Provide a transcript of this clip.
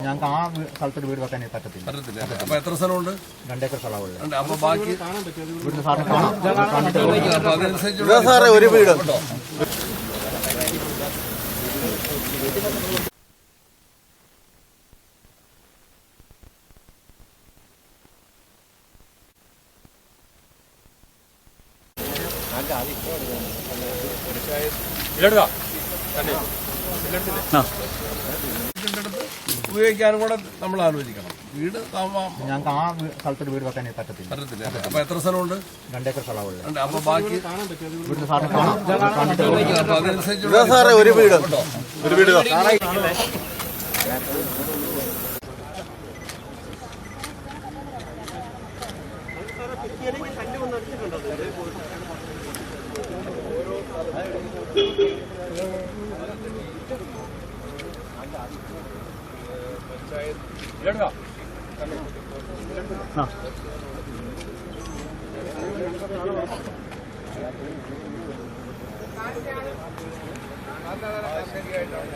ഞങ്ങൾക്ക് ആ സ്ഥലത്തൊരു വീട് വെക്കാൻ പറ്റത്തില്ല. അപ്പൊ എത്ര സ്ഥലമുണ്ട്? 2 ഏക്കർ സ്ഥലമുള്ളത്. അപ്പൊ ബാക്കി ഇവിടുന്ന് സാറിന് കാണാം. സാറേ ഒരു വീട് ഉപയോഗിക്കാനും കൂടെ നമ്മൾ ആലോചിക്കണം. വീട് ഞങ്ങൾക്ക് ആ സ്ഥലത്തൊരു വീട് വെക്കാൻ പറ്റത്തില്ല. അപ്പൊ എത്ര സ്ഥലമുണ്ട്? 2 ഏക്കർ സ്ഥലമുള്ളത്. അപ്പൊ ബാക്കി ഇവിടുന്ന് സാറിന് കാണാം. സാറേ ഒരു വീട് ശരിയായിട്ടാണ്